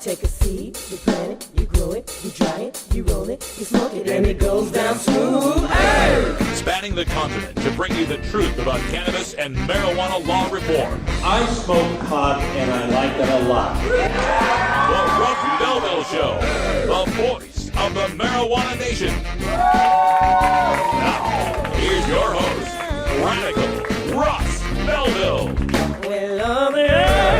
take a seed, you plant it, you grow it, you dry it, you roll it, you smoke it, and it goes down smooth. Hey! Spanning the continent to bring you the truth about cannabis and marijuana law reform. I smoke pot and I like it a lot. The Russ Belville Show, the voice of the marijuana nation. Now, here's your host, Radical Russ Belville.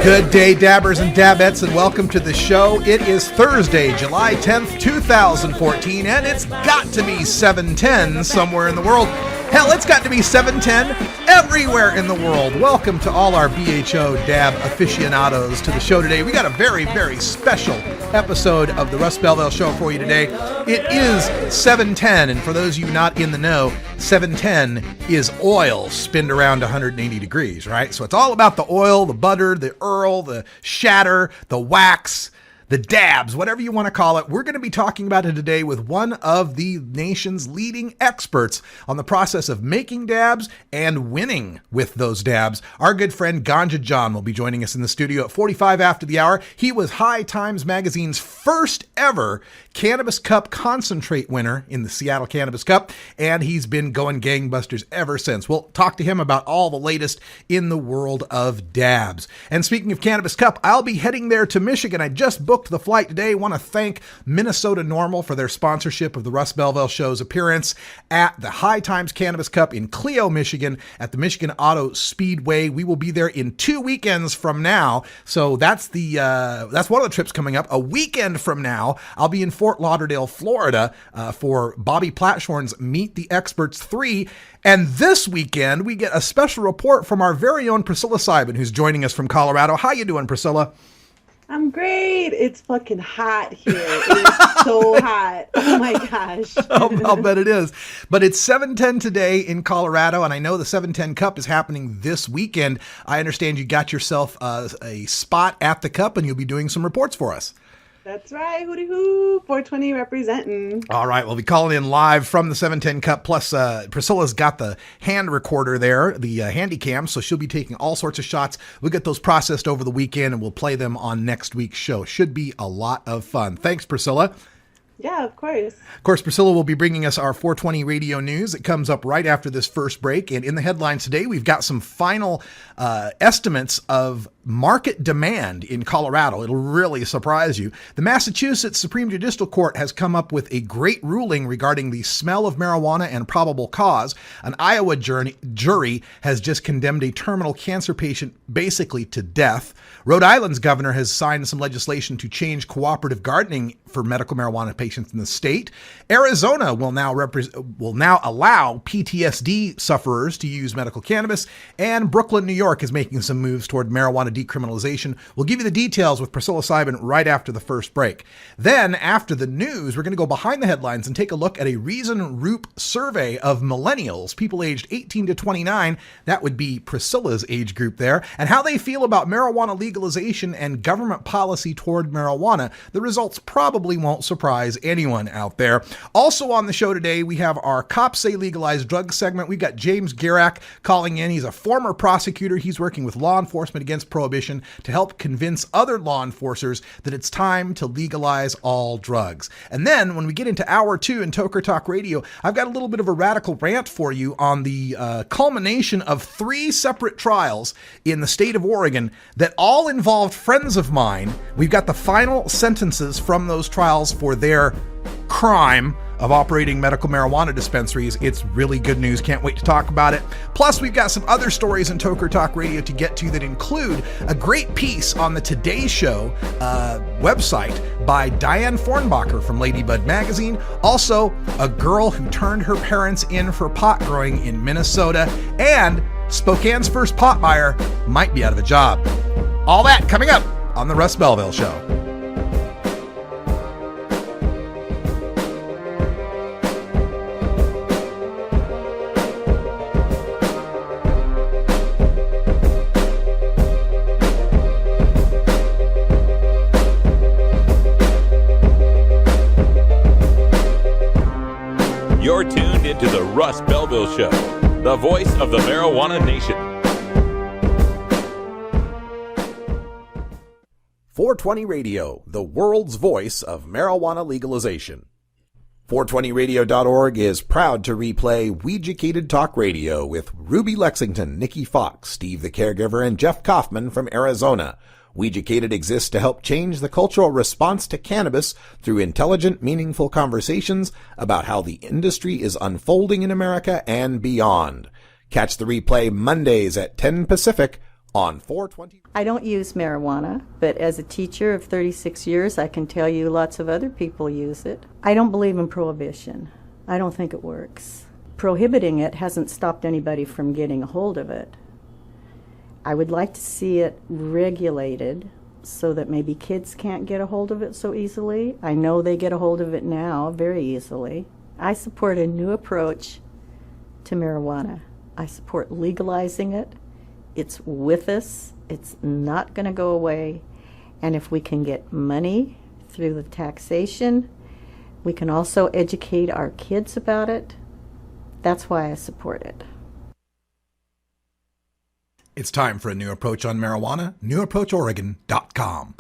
Good day, dabbers and dabettes, and welcome to the show. It is Thursday, July 10th, 2014, and it's got to be 7:10 somewhere in the world. Hell, it's got to be 7:10 everywhere in the world. Welcome to all our BHO dab aficionados to the show today. We got a very, very special episode of the Russ Belville Show for you today. It is 7:10, and for those of you not in the know, 7:10 is oil spinned around 180 degrees, right? So it's all about the oil, the butter, the earl, the shatter, the wax, the dabs, whatever you want to call it. We're going to be talking about it today with one of the nation's leading experts on the process of making dabs and winning with those dabs. Our good friend Ganja Jon will be joining us in the studio at 45 after the hour. He was High Times Magazine's first ever Cannabis Cup concentrate winner in the Seattle Cannabis Cup, and he's been going gangbusters ever since. We'll talk to him about all the latest in the world of dabs. And speaking of Cannabis Cup, I'll be heading there to Michigan. I just booked the flight today. I want to thank Minnesota Normal for their sponsorship of the Russ Belville Show's appearance at the High Times Cannabis Cup in Clio, Michigan at the Michigan Auto Speedway. We will be there in 2 weekends from now. So that's one of the trips coming up. A weekend from now, I'll be in Fort Lauderdale, Florida for Bobby Platshorn's Meet the Experts 3. And this weekend, we get a special report from our very own Priscilla Sibin, who's joining us from Colorado. How you doing, Priscilla? I'm great. It's fucking hot here. It's so hot. Oh my gosh. I'll bet it is. But it's 7:10 today in Colorado, and I know the 7:10 Cup is happening this weekend. I understand you got yourself a spot at the Cup, and you'll be doing some reports for us. That's right. Hooty hoo. 420 representing. All right. We'll be calling in live from the 710 Cup. Plus, Priscilla's got the hand recorder there, the handy cam. So she'll be taking all sorts of shots. We'll get those processed over the weekend and we'll play them on next week's show. Should be a lot of fun. Thanks, Priscilla. Yeah, of course. Of course, Priscilla will be bringing us our 420 radio news. It comes up right after this first break. And in the headlines today, we've got some final estimates of market demand in Colorado. It'll really surprise you. The Massachusetts Supreme Judicial Court has come up with a great ruling regarding the smell of marijuana and probable cause. An Iowa jury has just condemned a terminal cancer patient basically to death. Rhode Island's governor has signed some legislation to change cooperative gardening for medical marijuana patients in the state. Arizona will now allow PTSD sufferers to use medical cannabis, and Brooklyn, New York is making some moves toward marijuana decriminalization. We'll give you the details with Priscilla Sibin right after the first break. Then, after the news, we're going to go behind the headlines and take a look at a Reason Roop survey of millennials, people aged 18 to 29, that would be Priscilla's age group there, and how they feel about marijuana legalization and government policy toward marijuana. The results probably won't surprise anyone out there. Also on the show today, we have our Cops Say Legalized Drugs segment. We've got James Garak calling in. He's a former prosecutor. He's working with law enforcement against prohibition to help convince other law enforcers that it's time to legalize all drugs. And then when we get into hour 2 in Toker Talk Radio, I've got a little bit of a radical rant for you on the culmination of 3 separate trials in the state of Oregon that all involved friends of mine. We've got the final sentences from those trials for their crime of operating medical marijuana dispensaries. It's really good news. Can't wait to talk about it. Plus, we've got some other stories in Toker Talk Radio to get to that include a great piece on the Today Show website by Diane Fornbacher from Ladybud Magazine. Also, a girl who turned her parents in for pot growing in Minnesota, and Spokane's first pot buyer might be out of a job. All that coming up on the Russ Belville Show. You're tuned into the Russ Belville Show, the voice of the marijuana nation. 420 Radio, the world's voice of marijuana legalization. 420radio.org is proud to replay Weeducated Talk Radio with Ruby Lexington, Nikki Fox, Steve the Caregiver, and Jeff Kaufman from Arizona. Weeducated exists to help change the cultural response to cannabis through intelligent, meaningful conversations about how the industry is unfolding in America and beyond. Catch the replay Mondays at 10 Pacific on 420. I don't use marijuana, but as a teacher of 36 years, I can tell you lots of other people use it. I don't believe in prohibition. I don't think it works. Prohibiting it hasn't stopped anybody from getting a hold of it. I would like to see it regulated so that maybe kids can't get a hold of it so easily. I know they get a hold of it now very easily. I support a new approach to marijuana. I support legalizing it. It's with us. It's not going to go away. And if we can get money through the taxation, we can also educate our kids about it. That's why I support it. It's time for a new approach on marijuana. NewApproachOregon.com.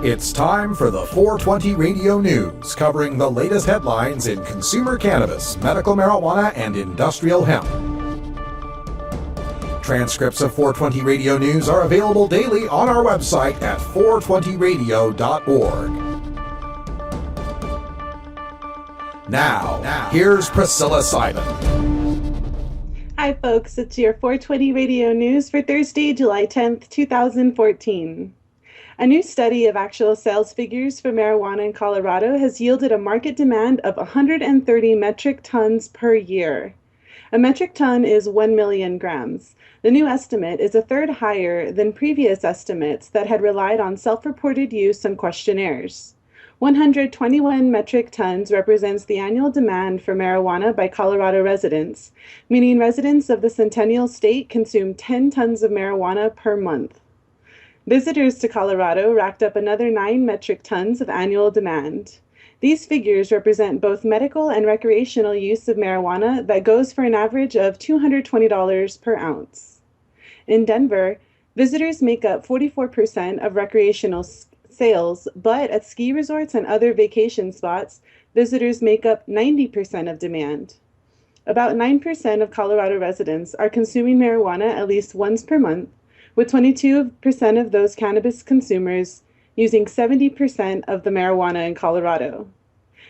It's time for the 420 Radio News, covering the latest headlines in consumer cannabis, medical marijuana, and industrial hemp. Transcripts of 420 Radio News are available daily on our website at 420radio.org. Now, here's Priscilla Simon. Hi, folks. It's your 420 Radio News for Thursday, July 10th, 2014. A new study of actual sales figures for marijuana in Colorado has yielded a market demand of 130 metric tons per year. A metric ton is 1 million grams. The new estimate is a third higher than previous estimates that had relied on self-reported use and questionnaires. 121 metric tons represents the annual demand for marijuana by Colorado residents, meaning residents of the Centennial State consume 10 tons of marijuana per month. Visitors to Colorado racked up another 9 metric tons of annual demand. These figures represent both medical and recreational use of marijuana that goes for an average of $220 per ounce. In Denver, visitors make up 44% of recreational sales, but at ski resorts and other vacation spots, visitors make up 90% of demand. About 9% of Colorado residents are consuming marijuana at least once per month, with 22% of those cannabis consumers using 70% of the marijuana in Colorado.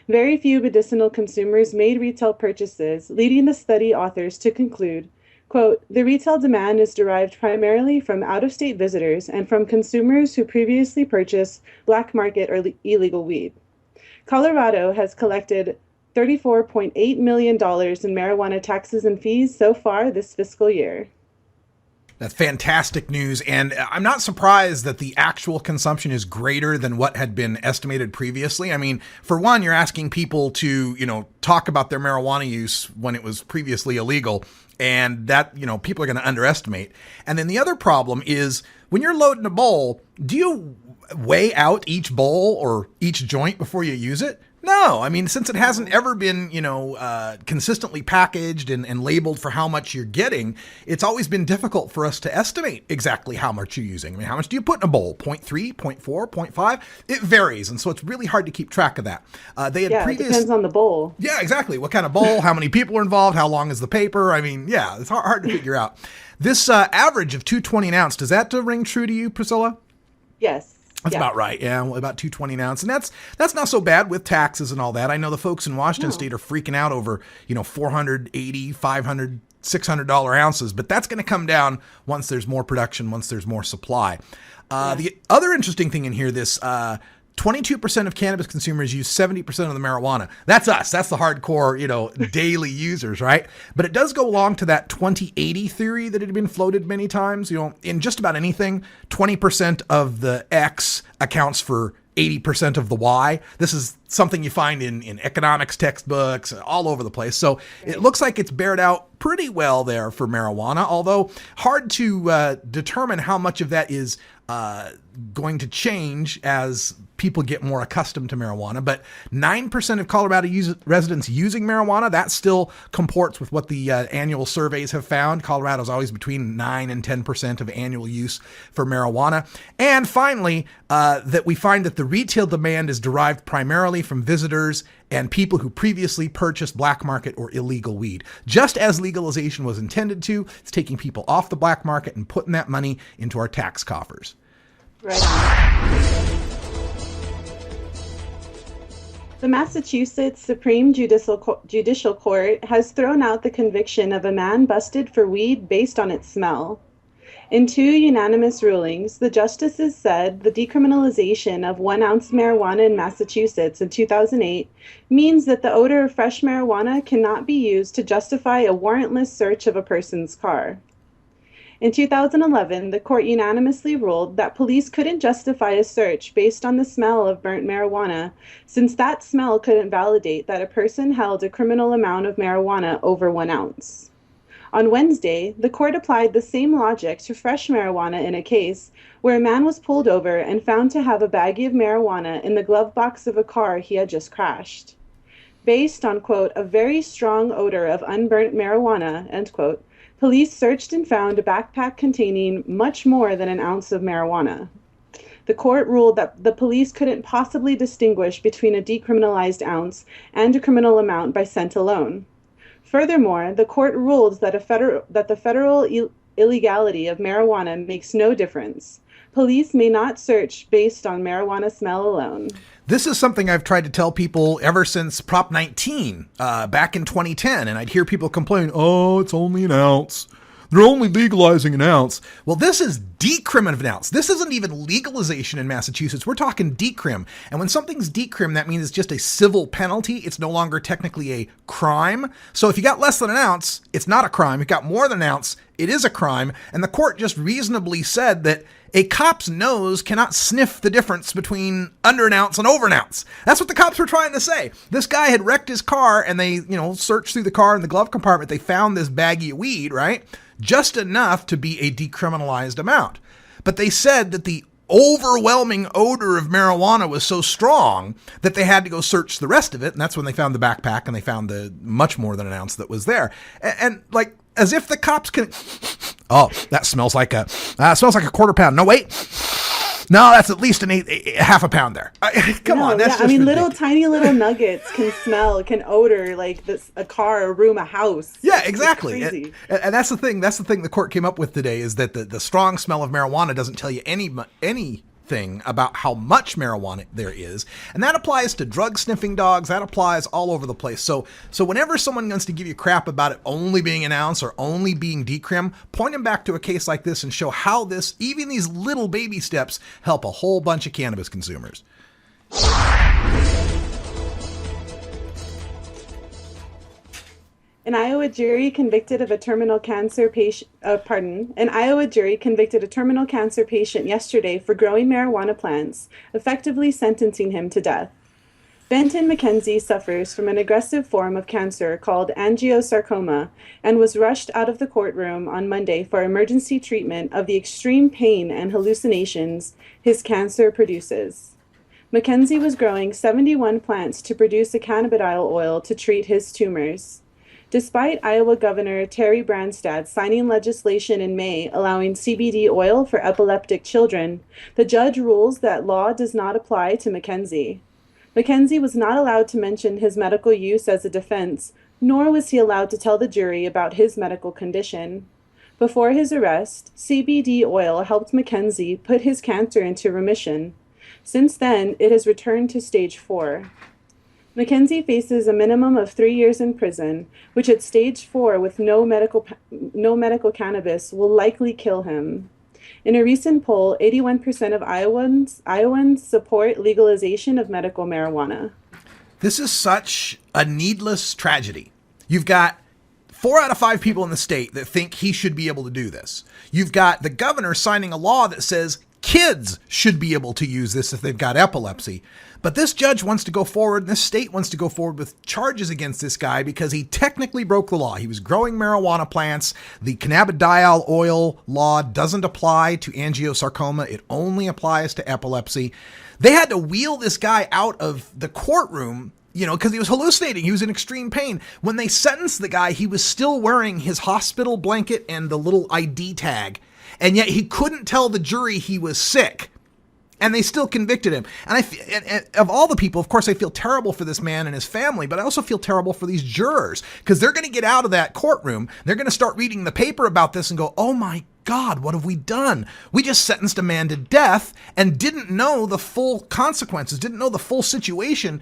Very few medicinal consumers made retail purchases, leading the study authors to conclude, quote, "The retail demand is derived primarily from out-of-state visitors and from consumers who previously purchased black market or illegal weed." Colorado has collected $34.8 million in marijuana taxes and fees so far this fiscal year. That's fantastic news, and I'm not surprised that the actual consumption is greater than what had been estimated previously. I mean, for one, you're asking people to, talk about their marijuana use when it was previously illegal, and that, people are going to underestimate. And then the other problem is when you're loading a bowl, do you weigh out each bowl or each joint before you use it? No, I mean, since it hasn't ever been, consistently packaged and labeled for how much you're getting, it's always been difficult for us to estimate exactly how much you're using. I mean, how much do you put in a bowl? 0.3, 0.4, 0.5? It varies, and so it's really hard to keep track of that. It depends on the bowl. Yeah, exactly. What kind of bowl, how many people are involved, how long is the paper? I mean, yeah, it's hard to figure out. This average of 220 an ounce, does that ring true to you, Priscilla? Yes. That's about right. Yeah, about 220 an ounce. And that's not so bad with taxes and all that. I know the folks in Washington State are freaking out over, $480, $500, $600 ounces, but that's going to come down once there's more production, once there's more supply. The other interesting thing in here, this 22% of cannabis consumers use 70% of the marijuana. That's us. That's the hardcore, daily users, right? But it does go along to that 2080 theory that had been floated many times. In just about anything, 20% of the X accounts for 80% of the Y. This is something you find in economics textbooks all over the place. So it looks like it's bared out pretty well there for marijuana, although hard to determine how much of that is going to change as people get more accustomed to marijuana. But 9% of Colorado residents using marijuana, that still comports with what the annual surveys have found. Colorado's always between 9 and 10% of annual use for marijuana. And finally, that we find that the retail demand is derived primarily from visitors and people who previously purchased black market or illegal weed. Just as legalization was intended to, it's taking people off the black market and putting that money into our tax coffers. Right on. The Massachusetts Supreme Judicial Court has thrown out the conviction of a man busted for weed based on its smell. In 2 unanimous rulings, the justices said the decriminalization of 1 ounce marijuana in Massachusetts in 2008 means that the odor of fresh marijuana cannot be used to justify a warrantless search of a person's car. In 2011, the court unanimously ruled that police couldn't justify a search based on the smell of burnt marijuana, since that smell couldn't validate that a person held a criminal amount of marijuana over 1 ounce. On Wednesday, the court applied the same logic to fresh marijuana in a case where a man was pulled over and found to have a baggie of marijuana in the glove box of a car he had just crashed. Based on, quote, a very strong odor of unburnt marijuana, end quote, police searched and found a backpack containing much more than 1 ounce of marijuana. The court ruled that the police couldn't possibly distinguish between a decriminalized ounce and a criminal amount by scent alone. Furthermore, the court ruled that the federal illegality of marijuana makes no difference. Police may not search based on marijuana smell alone. This is something I've tried to tell people ever since Prop 19 back in 2010, and I'd hear people complain, oh, it's only 1 ounce. They're only legalizing 1 ounce. Well, this is decrim of 1 ounce. This isn't even legalization in Massachusetts. We're talking decrim. And when something's decrim, that means it's just a civil penalty. It's no longer technically a crime. So if you got less than 1 ounce, it's not a crime. If you got more than 1 ounce, it is a crime. And the court just reasonably said that a cop's nose cannot sniff the difference between under 1 ounce and over 1 ounce. That's what the cops were trying to say. This guy had wrecked his car and they, searched through the car in the glove compartment. They found this baggie of weed, right? Just enough to be a decriminalized amount. But they said that the overwhelming odor of marijuana was so strong that they had to go search the rest of it. And that's when they found the backpack and they found the much more than 1 ounce that was there. And like, as if the cops can, oh, that smells like a quarter pound. No, wait. No, that's at least half a pound there. Come on, that's just ridiculous. Tiny little nuggets can odor like a car, a room, a house. Yeah, exactly. It's crazy. And that's the thing. That's the thing the court came up with today is that the strong smell of marijuana doesn't tell you anything about how much marijuana there is. And that applies to drug sniffing dogs. That applies all over the place. So whenever someone wants to give you crap about it only being 1 ounce or only being decrim, point them back to a case like this and show how even these little baby steps help a whole bunch of cannabis consumers. An Iowa jury convicted a terminal cancer patient yesterday for growing marijuana plants, effectively sentencing him to death. Benton McKenzie suffers from an aggressive form of cancer called angiosarcoma and was rushed out of the courtroom on Monday for emergency treatment of the extreme pain and hallucinations his cancer produces. McKenzie was growing 71 plants to produce a cannabidiol oil to treat his tumors. Despite Iowa Governor Terry Branstad signing legislation in May allowing CBD oil for epileptic children, the judge rules that law does not apply to McKenzie. McKenzie was not allowed to mention his medical use as a defense, nor was he allowed to tell the jury about his medical condition. Before his arrest, CBD oil helped McKenzie put his cancer into remission. Since then, it has returned to stage 4. McKenzie faces a minimum of 3 years in prison, which at stage 4 with no medical cannabis will likely kill him. In a recent poll, 81% of Iowans support legalization of medical marijuana. This is such a needless tragedy. You've got 4 out of 5 people in the state that think he should be able to do this. You've got the governor signing a law that says kids should be able to use this if they've got epilepsy. But this judge wants to go forward, and this state wants to go forward with charges against this guy because he technically broke the law. He was growing marijuana plants. The cannabidiol oil law doesn't apply to angiosarcoma. It only applies to epilepsy. They had to wheel this guy out of the courtroom, because he was hallucinating. He was in extreme pain. When they sentenced the guy, he was still wearing his hospital blanket and the little ID tag. And yet he couldn't tell the jury he was sick. And they still convicted him. And of all the people, of course, I feel terrible for this man and his family, but I also feel terrible for these jurors because they're going to get out of that courtroom. They're going to start reading the paper about this and go, oh my God, what have we done? We just sentenced a man to death and didn't know the full consequences, didn't know the full situation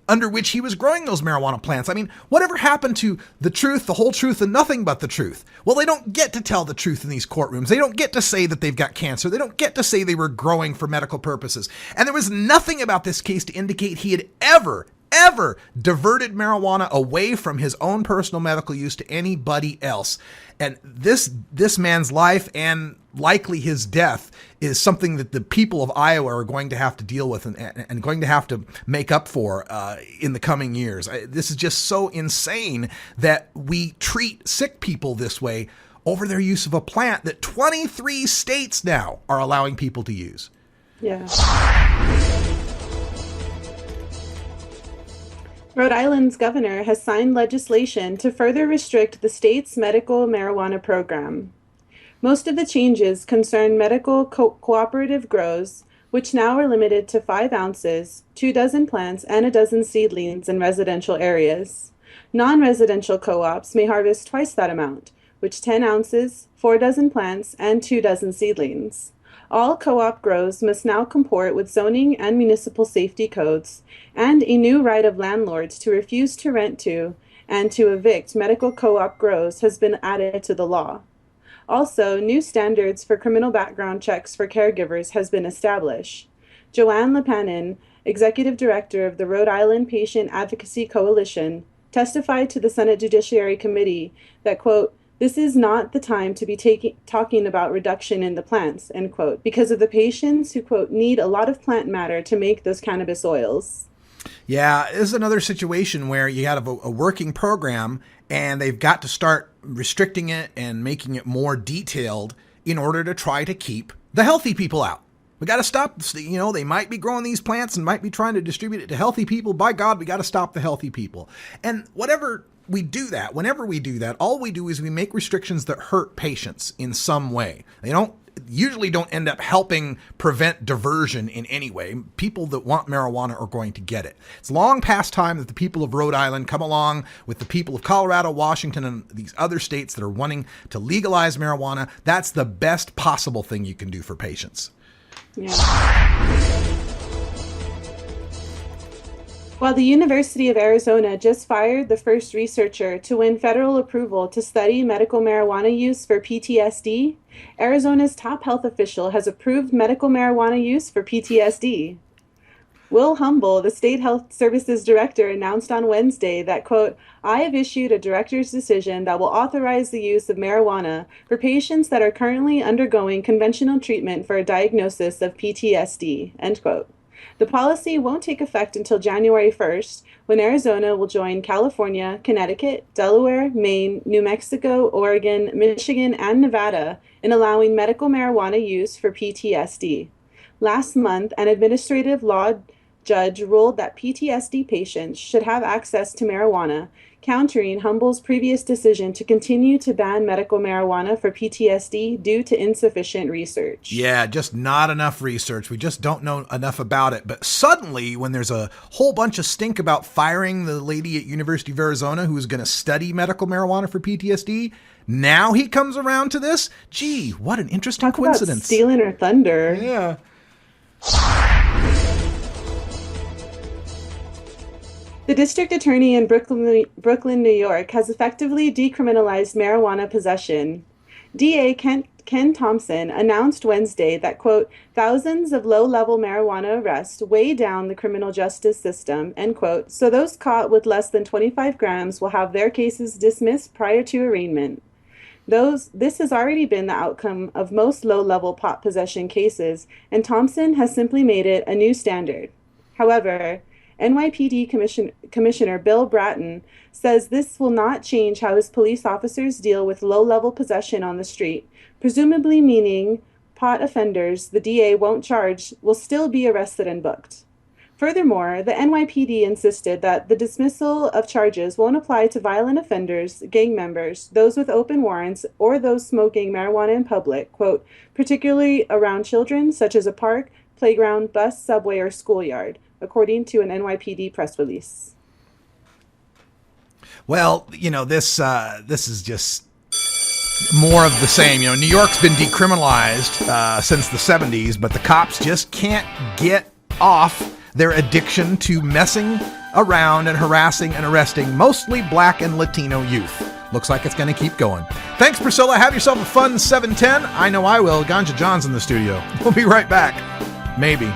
under which he was growing those marijuana plants. I mean, whatever happened to the truth, the whole truth, and nothing but the truth? Well, they don't get to tell the truth in these courtrooms. They don't get to say that they've got cancer. They don't get to say they were growing for medical purposes. And there was nothing about this case to indicate he had ever diverted marijuana away from his own personal medical use to anybody else. And this man's life and likely his death is something that the people of Iowa are going to have to deal with and going to have to make up for in the coming years. This is just so insane that we treat sick people this way over their use of a plant that 23 states now are allowing people to use. Yeah. Rhode Island's governor has signed legislation to further restrict the state's medical marijuana program. Most of the changes concern medical cooperative grows, which now are limited to 5 ounces, 2 dozen plants, and a dozen seedlings in residential areas. Non-residential co-ops may harvest twice that amount, which 10 ounces, 4 dozen plants, and 2 dozen seedlings. All co-op grows must now comport with zoning and municipal safety codes, and a new right of landlords to refuse to rent to and to evict medical co-op grows has been added to the law. Also, new standards for criminal background checks for caregivers has been established. Joanne Lepanin, executive director of the Rhode Island Patient Advocacy Coalition, testified to the Senate Judiciary Committee that, quote, "This is not the time to be talking about reduction in the plants," end quote, because of the patients who, quote, "need a lot of plant matter to make those cannabis oils." Yeah, this is another situation where you have a working program and they've got to start restricting it and making it more detailed in order to try to keep the healthy people out. We got to stop, they might be growing these plants and might be trying to distribute it to healthy people. By God, we got to stop the healthy people. And whenever we do that, all we do is we make restrictions that hurt patients in some way. They usually don't end up helping prevent diversion in any way. People that want marijuana are going to get it. It's long past time that the people of Rhode Island come along with the people of Colorado, Washington, and these other states that are wanting to legalize marijuana. That's the best possible thing you can do for patients. Yeah. While the University of Arizona just fired the first researcher to win federal approval to study medical marijuana use for PTSD, Arizona's top health official has approved medical marijuana use for PTSD. Will Humble, the state health services director, announced on Wednesday that, quote, "I have issued a director's decision that will authorize the use of marijuana for patients that are currently undergoing conventional treatment for a diagnosis of PTSD," end quote. The policy won't take effect until January 1st, when Arizona will join California, Connecticut, Delaware, Maine, New Mexico, Oregon, Michigan, and Nevada in allowing medical marijuana use for PTSD. Last month, an administrative law judge ruled that PTSD patients should have access to marijuana, countering Humble's previous decision to continue to ban medical marijuana for PTSD due to insufficient research. Yeah, just not enough research. We just don't know enough about it. But suddenly, when there's a whole bunch of stink about firing the lady at University of Arizona who was going to study medical marijuana for PTSD, now he comes around to this? Gee, what an interesting coincidence. About stealing her thunder. Yeah. The district attorney in Brooklyn, New York, has effectively decriminalized marijuana possession. DA Ken Thompson announced Wednesday that, quote, "thousands of low-level marijuana arrests weigh down the criminal justice system," end quote, so those caught with less than 25 grams will have their cases dismissed prior to arraignment. This has already been the outcome of most low-level pot possession cases, and Thompson has simply made it a new standard. However, NYPD Commissioner Bill Bratton says this will not change how his police officers deal with low-level possession on the street, presumably meaning pot offenders the DA won't charge will still be arrested and booked. Furthermore, the NYPD insisted that the dismissal of charges won't apply to violent offenders, gang members, those with open warrants, or those smoking marijuana in public, quote, particularly around children, such as a park, playground, bus, subway, or schoolyard, according to an NYPD press release. Well, this is just more of the same. New York's been decriminalized since the 70s, but the cops just can't get off their addiction to messing around and harassing and arresting mostly black and Latino youth. Looks like it's going to keep going. Thanks, Priscilla. Have yourself a fun 710. I know I will. Ganja Jon's in the studio. We'll be right back. Maybe.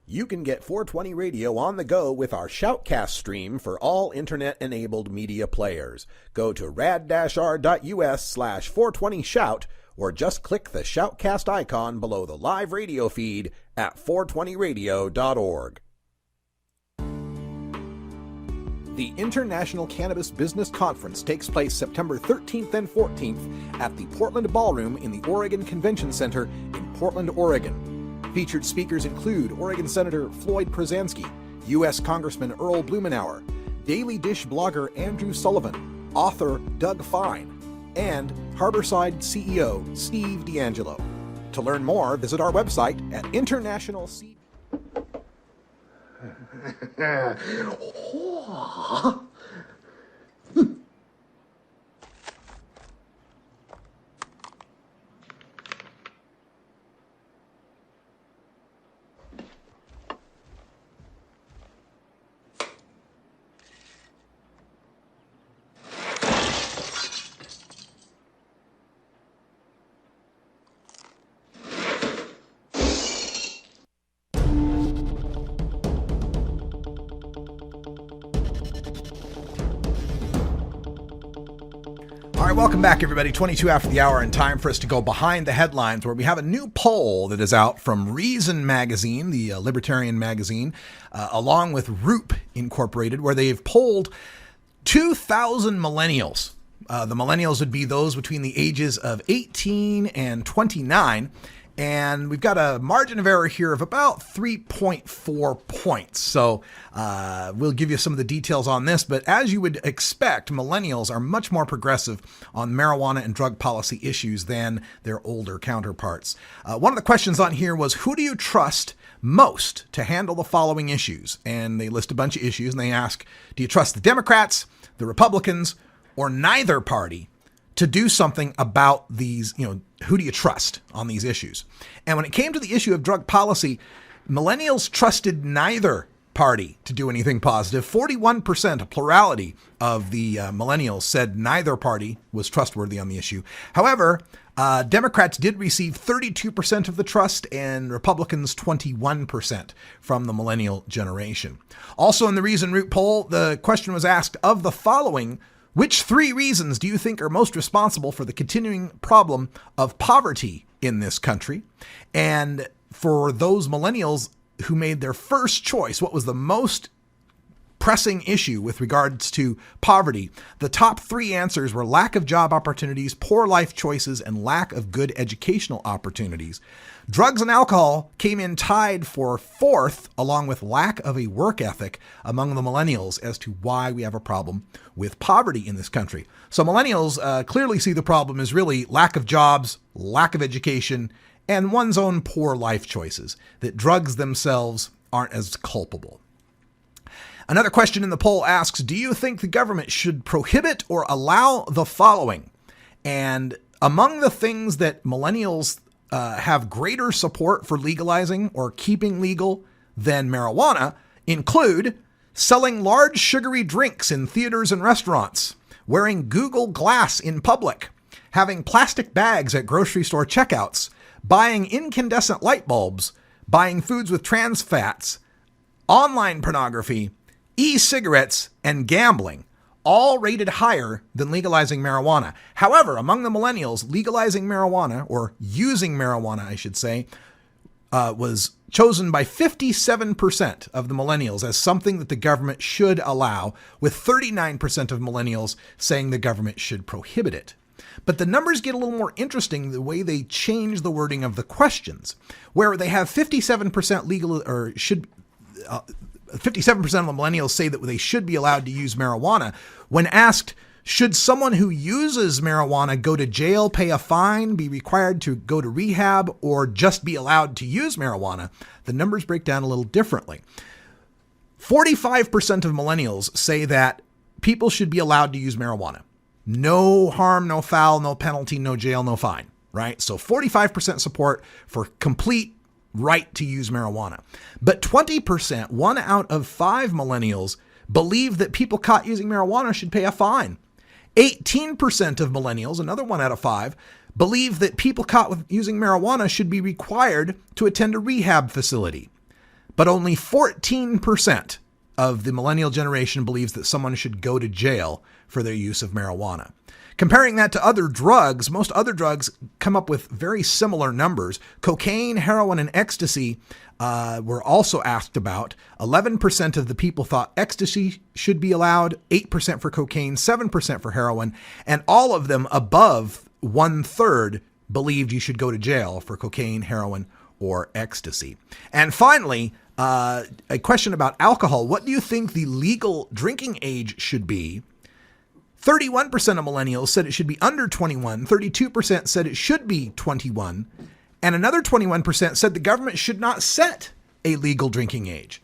You can get 420 Radio on the go with our Shoutcast stream for all internet-enabled media players. Go to rad-r.us/420shout or just click the Shoutcast icon below the live radio feed at 420radio.org. The International Cannabis Business Conference takes place September 13th and 14th at the Portland Ballroom in the Oregon Convention Center in Portland, Oregon. Featured speakers include Oregon Senator Floyd Przansky, U.S. Congressman Earl Blumenauer, Daily Dish blogger Andrew Sullivan, author Doug Fine, and Harborside CEO Steve D'Angelo. To learn more, visit our website at international. All right, welcome back, everybody. 22 after the hour, and time for us to go behind the headlines, where we have a new poll that is out from Reason Magazine, the libertarian magazine, along with Roop Incorporated, where they've polled 2,000 millennials. The millennials would be those between the ages of 18 and 29. And we've got a margin of error here of about 3.4 points. So we'll give you some of the details on this. But as you would expect, millennials are much more progressive on marijuana and drug policy issues than their older counterparts. One of the questions on here was, who do you trust most to handle the following issues? And they list a bunch of issues, and they ask, do you trust the Democrats, the Republicans, or neither party to do something about these, who do you trust on these issues? And when it came to the issue of drug policy, millennials trusted neither party to do anything positive. 41%, a plurality of the millennials, said neither party was trustworthy on the issue. However, Democrats did receive 32% of the trust and Republicans 21% from the millennial generation. Also in the Reason Root poll, the question was asked, of the following, which three reasons do you think are most responsible for the continuing problem of poverty in this country? And for those millennials who made their first choice, what was the most pressing issue with regards to poverty? The top three answers were lack of job opportunities, poor life choices, and lack of good educational opportunities. Drugs and alcohol came in tied for fourth, along with lack of a work ethic among the millennials as to why we have a problem with poverty in this country. So millennials clearly see the problem as really lack of jobs, lack of education, and one's own poor life choices, that drugs themselves aren't as culpable. Another question in the poll asks, do you think the government should prohibit or allow the following? And among the things that millennials have greater support for legalizing or keeping legal than marijuana include selling large sugary drinks in theaters and restaurants, wearing Google Glass in public, having plastic bags at grocery store checkouts, buying incandescent light bulbs, buying foods with trans fats, online pornography, e-cigarettes, and gambling. all rated higher than legalizing marijuana. However, among the millennials, legalizing marijuana, or using marijuana, I should say, was chosen by 57% of the millennials as something that the government should allow, with 39% of millennials saying the government should prohibit it. But the numbers get a little more interesting the way they change the wording of the questions, where they have 57% legal, or should 57% of the millennials say that they should be allowed to use marijuana. When asked, should someone who uses marijuana go to jail, pay a fine, be required to go to rehab, or just be allowed to use marijuana, the numbers break down a little differently. 45% of millennials say that people should be allowed to use marijuana. No harm, no foul, no penalty, no jail, no fine, right? So 45% support for complete right to use marijuana. But 20%, 1 out of 5 millennials, believe that people caught using marijuana should pay a fine. 18% of millennials, another 1 out of 5, believe that people caught with using marijuana should be required to attend a rehab facility. But only 14% of the millennial generation believes that someone should go to jail for their use of marijuana. Comparing that to other drugs, most other drugs come up with very similar numbers. Cocaine, heroin, and ecstasy were also asked about. 11% of the people thought ecstasy should be allowed, 8% for cocaine, 7% for heroin, and all of them above 1/3 believed you should go to jail for cocaine, heroin, or ecstasy. And finally, a question about alcohol. What do you think the legal drinking age should be? 31% of millennials said it should be under 21, 32% said it should be 21, and another 21% said the government should not set a legal drinking age.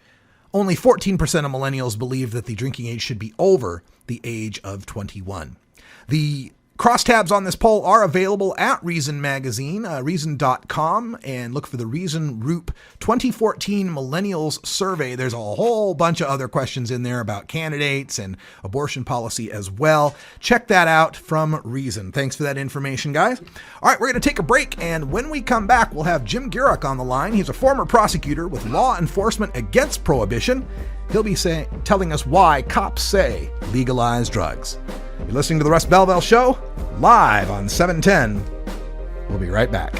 Only 14% of millennials believe that the drinking age should be over the age of 21. The crosstabs on this poll are available at Reason Magazine, reason.com, and look for the Reason Roop 2014 Millennials Survey. There's a whole bunch of other questions in there about candidates and abortion policy as well. Check that out from Reason. Thanks for that information, guys. All right, we're going to take a break, and when we come back, we'll have Jim Gurrock on the line. He's a former prosecutor with law enforcement against prohibition. He'll be telling us why cops say legalize drugs. You're listening to the Russ Belville Show, live on 710. We'll be right back.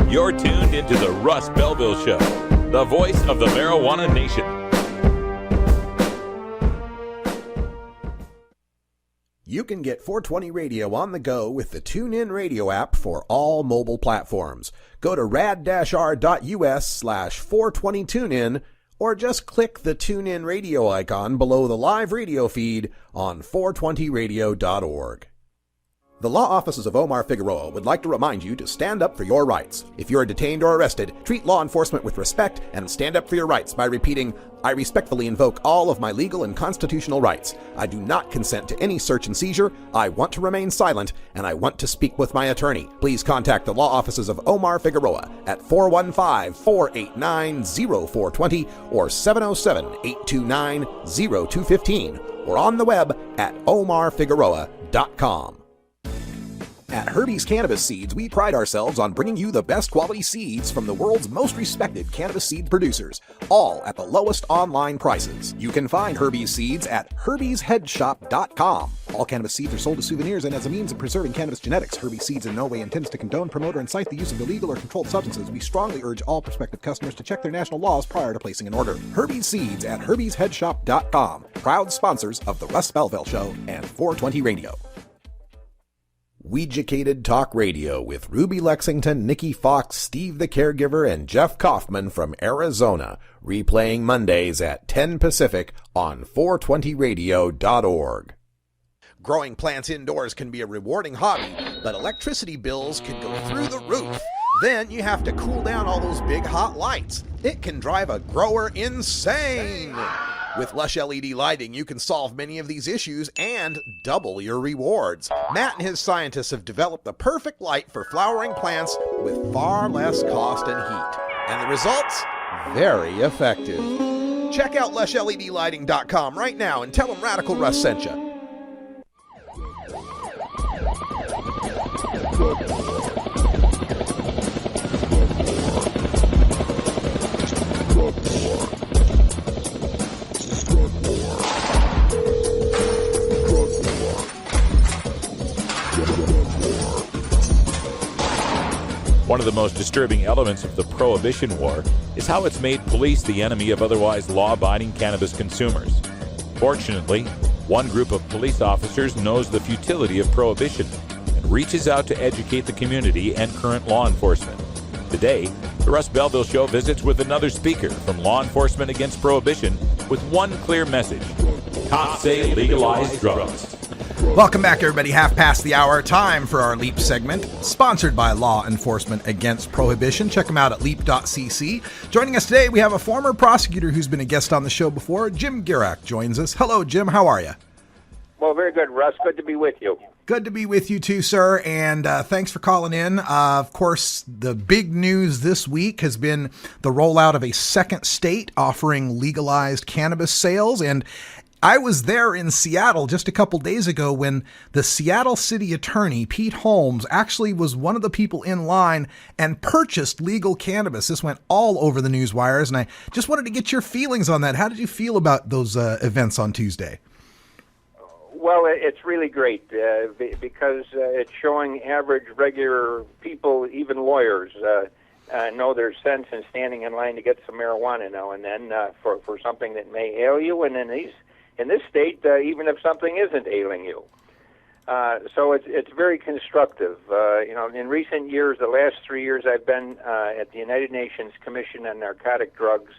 You're tuned into the Russ Belville Show, the voice of the marijuana nation. You can get 420 Radio on the go with the TuneIn Radio app for all mobile platforms. Go to rad-r.us/420tunein or just click the TuneIn Radio icon below the live radio feed on 420radio.org. The law offices of Omar Figueroa would like to remind you to stand up for your rights. If you are detained or arrested, treat law enforcement with respect and stand up for your rights by repeating, "I respectfully invoke all of my legal and constitutional rights. I do not consent to any search and seizure. I want to remain silent, and I want to speak with my attorney." Please contact the law offices of Omar Figueroa at 415-489-0420 or 707-829-0215 or on the web at omarfigueroa.com. At Herbie's Cannabis Seeds, we pride ourselves on bringing you the best quality seeds from the world's most respected cannabis seed producers, all at the lowest online prices. You can find Herbie's seeds at herbiesheadshop.com. All cannabis seeds are sold as souvenirs and as a means of preserving cannabis genetics. Herbie's Seeds in no way intends to condone, promote, or incite the use of illegal or controlled substances. We strongly urge all prospective customers to check their national laws prior to placing an order. Herbie's Seeds at herbiesheadshop.com. Proud sponsors of the Russ Belville Show and 420 Radio. Weeducated Talk Radio with Ruby Lexington, Nikki Fox, Steve the Caregiver, and Jeff Kaufman from Arizona, replaying Mondays at 10 Pacific on 420radio.org. Growing plants indoors can be a rewarding hobby, but electricity bills can go through the roof. Then you have to cool down all those big hot lights. It can drive a grower insane. With Lush LED lighting, you can solve many of these issues and double your rewards. Matt and his scientists have developed the perfect light for flowering plants with far less cost and heat. And the results? Very effective. Check out LushLEDlighting.com right now and tell them Radical Russ sent you. One of the most disturbing elements of the Prohibition War is how it's made police the enemy of otherwise law-abiding cannabis consumers. Fortunately, one group of police officers knows the futility of prohibition and reaches out to educate the community and current law enforcement. Today, the Russ Belville Show visits with another speaker from Law Enforcement Against Prohibition with one clear message: cops say legalize drugs. Welcome back, everybody. Half past the hour. Time for our LEAP segment, sponsored by Law Enforcement Against Prohibition. Check them out at leap.cc. Joining us today, we have a former prosecutor who's been a guest on the show before. Jim Girac joins us. Hello, Jim. How are you? Well, very good, Russ. Good to be with you. Good to be with you too, sir, and thanks for calling in. Of course, the big news this week has been the rollout of a second state offering legalized cannabis sales, and I was there in Seattle just a couple days ago when the Seattle City Attorney, Pete Holmes, actually was one of the people in line and purchased legal cannabis. This went all over the news wires, and I just wanted to get your feelings on that. How did you feel about those events on Tuesday? Well, it's really great because it's showing average, regular people, even lawyers, know their sense in standing in line to get some marijuana now and then for something that may ail you, and in this state, even if something isn't ailing you. So it's very constructive. In recent years, the last 3 years, I've been at the United Nations Commission on Narcotic Drugs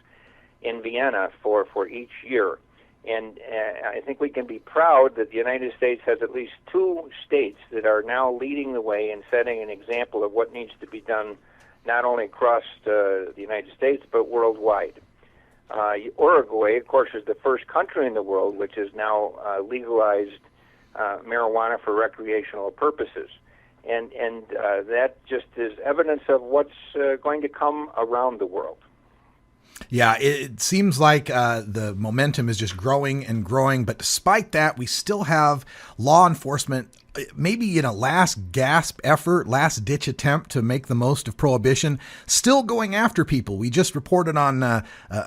in Vienna for each year. And I think we can be proud that the United States has at least 2 states that are now leading the way and setting an example of what needs to be done not only across the United States but worldwide. Uruguay, of course, is the first country in the world which has now legalized marijuana for recreational purposes. And that just is evidence of what's going to come around the world. Yeah, it seems like the momentum is just growing and growing, but despite that, we still have law enforcement maybe in a last gasp effort, last ditch attempt to make the most of prohibition, still going after people. We just reported on a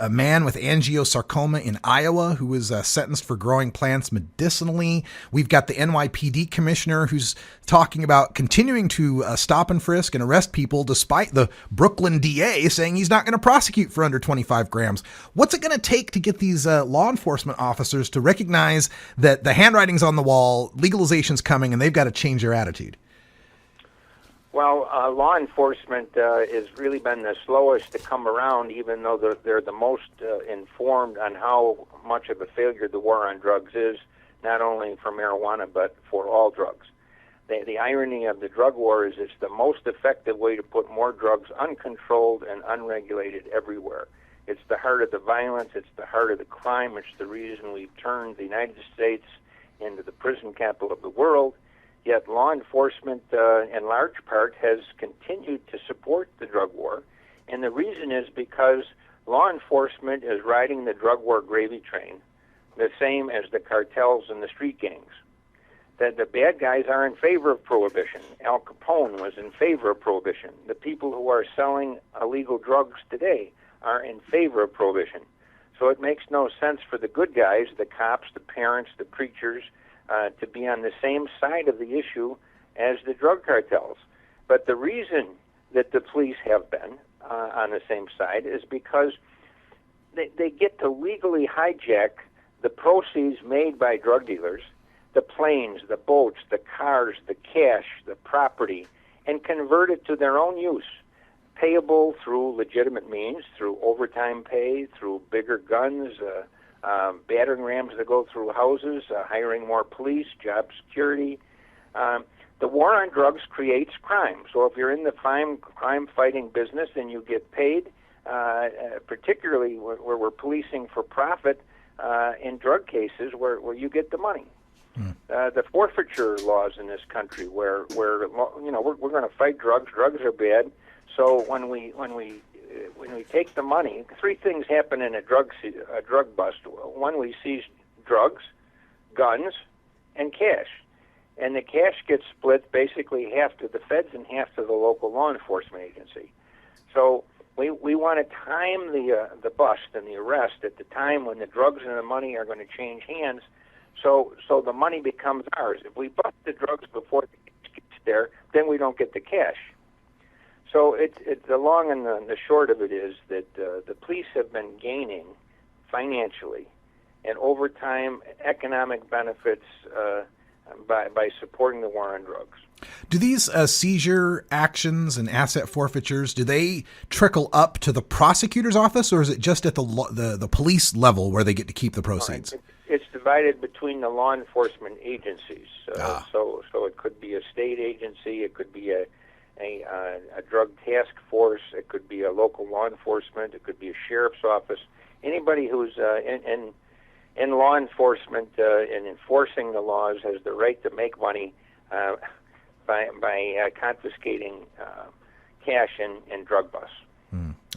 man with angiosarcoma in Iowa who was sentenced for growing plants medicinally. We've got the NYPD commissioner who's talking about continuing to stop and frisk and arrest people despite the Brooklyn DA saying he's not going to prosecute for under 25 grams. What's it going to take to get these law enforcement officers to recognize that the handwriting's on the wall, legalization's coming, and they've got to change their attitude? Well, law enforcement has really been the slowest to come around, even though they're the most informed on how much of a failure the war on drugs is, not only for marijuana, but for all drugs. The irony of the drug war is it's the most effective way to put more drugs uncontrolled and unregulated everywhere. It's the heart of the violence. It's the heart of the crime. It's the reason we've turned the United States into the prison capital of the world. Yet law enforcement, in large part, has continued to support the drug war. And the reason is because law enforcement is riding the drug war gravy train, the same as the cartels and the street gangs. That the bad guys are in favor of prohibition. Al Capone was in favor of prohibition. The people who are selling illegal drugs today are in favor of prohibition. So it makes no sense for the good guys, the cops, the parents, the preachers, to be on the same side of the issue as the drug cartels. But the reason that the police have been on the same side is because they get to legally hijack the proceeds made by drug dealers, the planes, the boats, the cars, the cash, the property, and convert it to their own use, payable through legitimate means, through overtime pay, through bigger guns, battering rams that go through houses, hiring more police, job security. the war on drugs creates crime. So if you're in the crime-fighting business and you get paid, particularly where we're policing for profit in drug cases, where you get the money. The forfeiture laws in this country, where we're going to fight drugs. Drugs are bad. So when we take the money, three things happen in a drug bust. One, we seize drugs, guns, and cash. And the cash gets split basically half to the feds and half to the local law enforcement agency. So we want to time the bust and the arrest at the time when the drugs and the money are going to change hands, so the money becomes ours. If we bust the drugs before the cash gets there, then we don't get the cash. So the long and the short of it is that the police have been gaining financially and over time economic benefits by supporting the war on drugs. Do these seizure actions and asset forfeitures, do they trickle up to the prosecutor's office, or is it just at the police level where they get to keep the proceeds? It's divided between the law enforcement agencies. So it could be a state agency, it could be a drug task force, it could be a local law enforcement, it could be a sheriff's office. Anybody who's in law enforcement and enforcing the laws has the right to make money by confiscating cash in drug busts.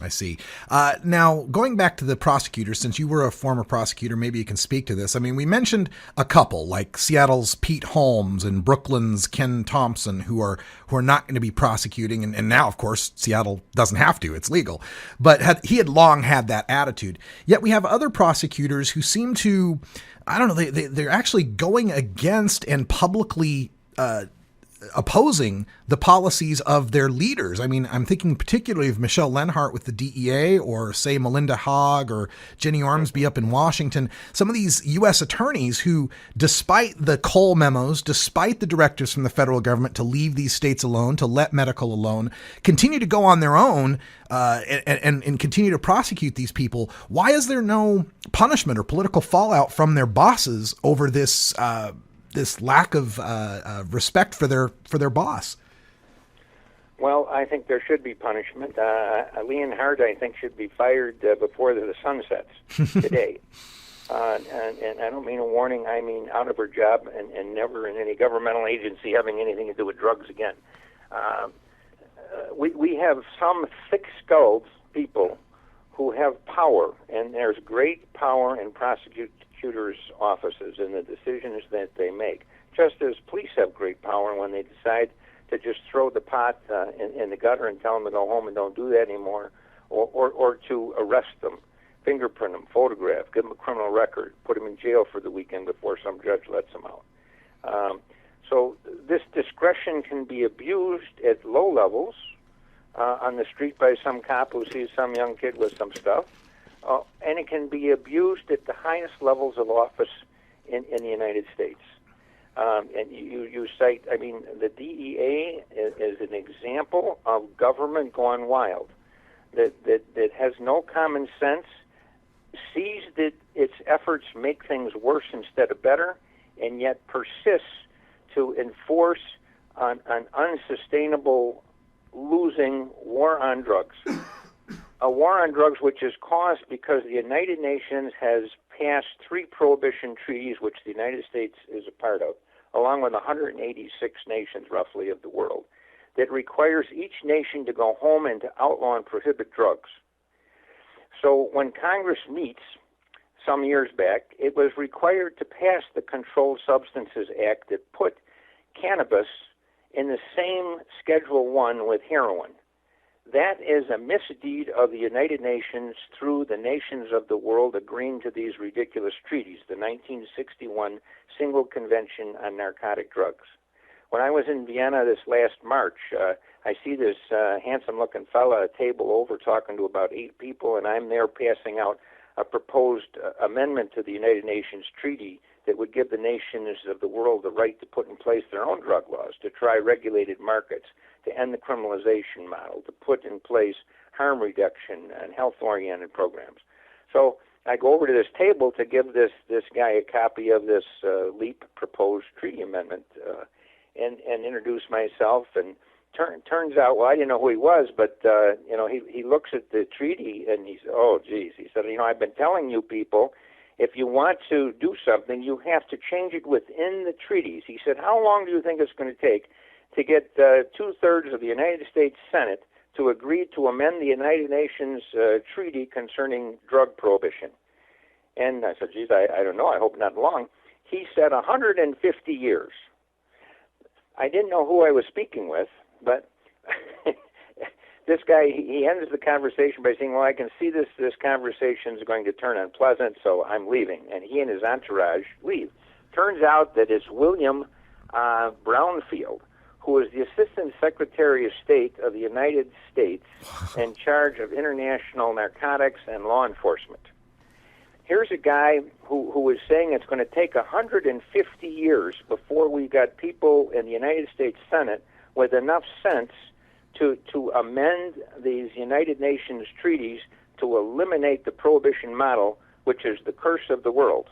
I see. Now, going back to the prosecutors, since you were a former prosecutor, maybe you can speak to this. I mean, we mentioned a couple, like Seattle's Pete Holmes and Brooklyn's Ken Thompson, who are not going to be prosecuting. And now, of course, Seattle doesn't have to. It's legal. But he had long had that attitude. Yet we have other prosecutors who seem to, I don't know, they're actually going against and publicly opposing the policies of their leaders. I mean, I'm thinking particularly of Michelle Lenhart with the DEA, or say Melinda Hogg or Jenny Ormsby up in Washington. Some of these U.S. attorneys who, despite the Cole memos, despite the directives from the federal government to leave these states alone, to let medical alone, continue to go on their own and continue to prosecute these people. Why is there no punishment or political fallout from their bosses over this lack of respect for their boss? Well, I think there should be punishment. Leonhardt, I think, should be fired before the sun sets today. And I don't mean a warning. I mean out of her job and never in any governmental agency having anything to do with drugs again. We have some thick-skulled people who have power, and there's great power in prosecutors' offices and the decisions that they make, just as police have great power when they decide to just throw the pot in the gutter and tell them to go home and don't do that anymore, or to arrest them, fingerprint them, photograph, give them a criminal record, put them in jail for the weekend before some judge lets them out. So this discretion can be abused at low levels on the street by some cop who sees some young kid with some stuff. And it can be abused at the highest levels of office in the United States. And you cite, I mean, the DEA is an example of government gone wild, that has no common sense, sees that its efforts make things worse instead of better, and yet persists to enforce an unsustainable, losing war on drugs. A war on drugs which is caused because the United Nations has passed 3 prohibition treaties, which the United States is a part of, along with 186 nations roughly of the world, that requires each nation to go home and to outlaw and prohibit drugs. So when Congress meets some years back, it was required to pass the Controlled Substances Act that put cannabis in the same Schedule I with heroin. That is a misdeed of the United Nations through the nations of the world agreeing to these ridiculous treaties, the 1961 Single Convention on Narcotic Drugs. When I was in Vienna this last March, I see this handsome-looking fella at a table over talking to about 8 people, and I'm there passing out a proposed amendment to the United Nations treaty that would give the nations of the world the right to put in place their own drug laws, to try regulated markets, to end the criminalization model, to put in place harm reduction and health-oriented programs. So I go over to this table to give this guy a copy of this LEAP proposed treaty amendment, and introduce myself. And turns out, well, I didn't know who he was, but he looks at the treaty and he said, "Oh, geez," he said, "I've been telling you people, if you want to do something, you have to change it within the treaties." He said, "How long do you think it's going to take to get 2/3 of the United States Senate to agree to amend the United Nations treaty concerning drug prohibition?" And I said, "Geez, I don't know. I hope not long." He said 150 years. I didn't know who I was speaking with, but this guy, he ends the conversation by saying, "Well, I can see this conversation is going to turn unpleasant, so I'm leaving." And he and his entourage leave. Turns out that it's William Brownfield, who is the Assistant Secretary of State of the United States in charge of international narcotics and law enforcement. Here's a guy who is saying it's going to take 150 years before we got people in the United States Senate with enough sense to amend these United Nations treaties to eliminate the prohibition model, which is the curse of the world.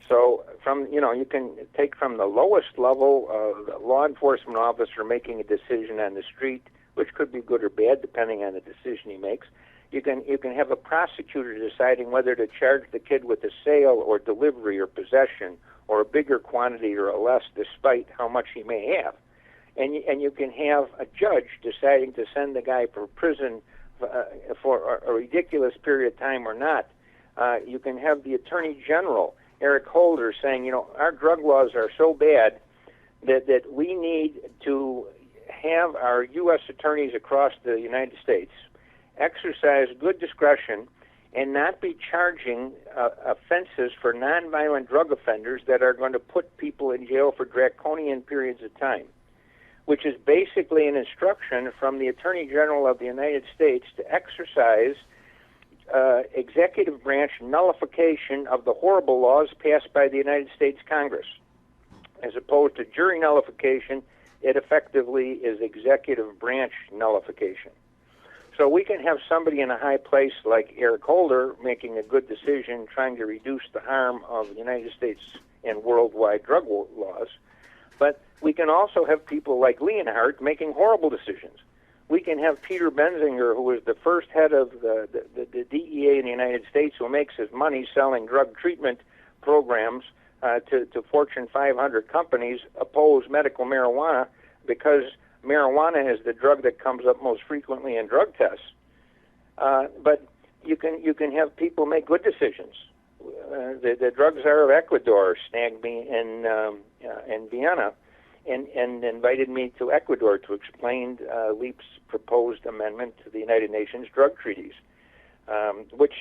So you can take from the lowest level of the law enforcement officer making a decision on the street, which could be good or bad depending on the decision he makes. You can have a prosecutor deciding whether to charge the kid with a sale or delivery or possession or a bigger quantity or a less, despite how much he may have. And you can have a judge deciding to send the guy for prison for a ridiculous period of time or not. You can have the Attorney General, Eric Holder, saying, our drug laws are so bad that we need to have our U.S. attorneys across the United States exercise good discretion and not be charging offenses for nonviolent drug offenders that are going to put people in jail for draconian periods of time, which is basically an instruction from the Attorney General of the United States to exercise executive branch nullification of the horrible laws passed by the United States Congress. As opposed to jury nullification, it effectively is executive branch nullification. So we can have somebody in a high place like Eric Holder making a good decision, trying to reduce the harm of the United States and worldwide drug laws, but we can also have people like Leonhardt making horrible decisions. We can have Peter Benzinger, who was the first head of the DEA in the United States, who makes his money selling drug treatment programs to Fortune 500 companies, oppose medical marijuana because marijuana is the drug that comes up most frequently in drug tests. But you can have people make good decisions. The drug czar of Ecuador snagged me in Vienna and invited me to Ecuador to explain LEAP's proposed amendment to the United Nations drug treaties, which,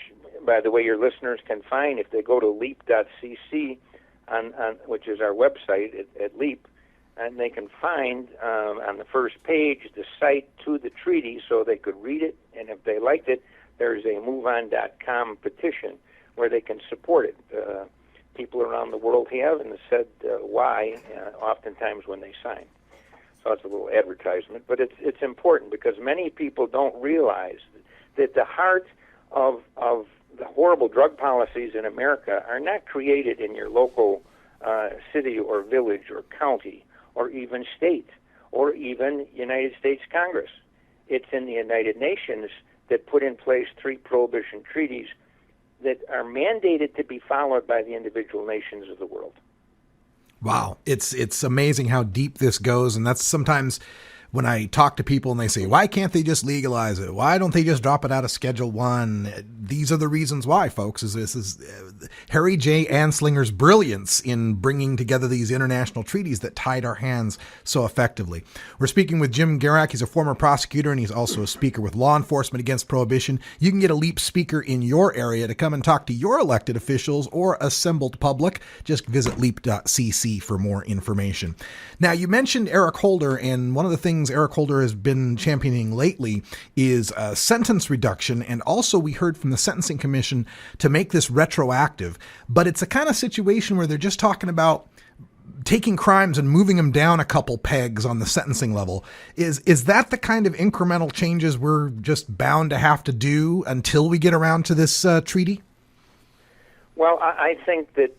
by the way, your listeners can find if they go to leap.cc, which is our website at LEAP, and they can find on the first page the site to the treaty so they could read it, and if they liked it, there's a MoveOn.com petition where they can support it. People around the world have, and said why, oftentimes when they sign. So it's a little advertisement, but it's important because many people don't realize that the heart of the horrible drug policies in America are not created in your local city or village or county or even state or even United States Congress. It's in the United Nations that put in place 3 prohibition treaties that are mandated to be followed by the individual nations of the world. Wow. It's amazing how deep this goes. And that's sometimes when I talk to people and they say, why can't they just legalize it? Why don't they just drop it out of Schedule 1? These are the reasons why, folks. This is Harry J. Anslinger's brilliance in bringing together these international treaties that tied our hands so effectively. We're speaking with Jim Garak. He's a former prosecutor, and he's also a speaker with Law Enforcement Against Prohibition. You can get a LEAP speaker in your area to come and talk to your elected officials or assembled public. Just visit leap.cc for more information. Now, you mentioned Eric Holder, and one of the things Eric Holder has been championing lately is sentence reduction, and also we heard from the Sentencing Commission to make this retroactive. But it's a kind of situation where they're just talking about taking crimes and moving them down a couple pegs on the sentencing level. Is that the kind of incremental changes we're just bound to have to do until we get around to this treaty? Well, I think that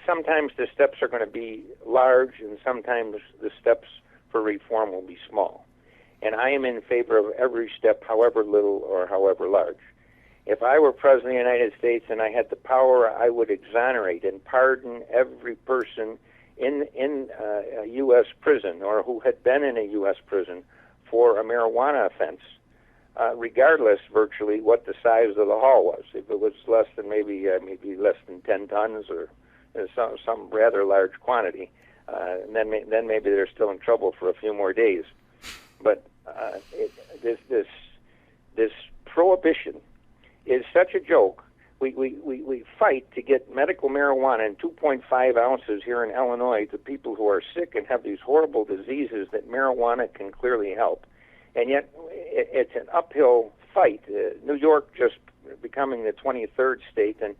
sometimes the steps are going to be large, and sometimes the steps for reform will be small. And I am in favor of every step, however little or however large. If I were President of the United States and I had the power, I would exonerate and pardon every person in a U.S. prison or who had been in a U.S. prison for a marijuana offense, regardless virtually what the size of the haul was. If it was less than maybe less than 10 tons or some rather large quantity, then maybe they're still in trouble for a few more days. But this prohibition is such a joke. We fight to get medical marijuana in 2.5 ounces here in Illinois to people who are sick and have these horrible diseases that marijuana can clearly help. And yet it's an uphill fight. New York just becoming the 23rd state, and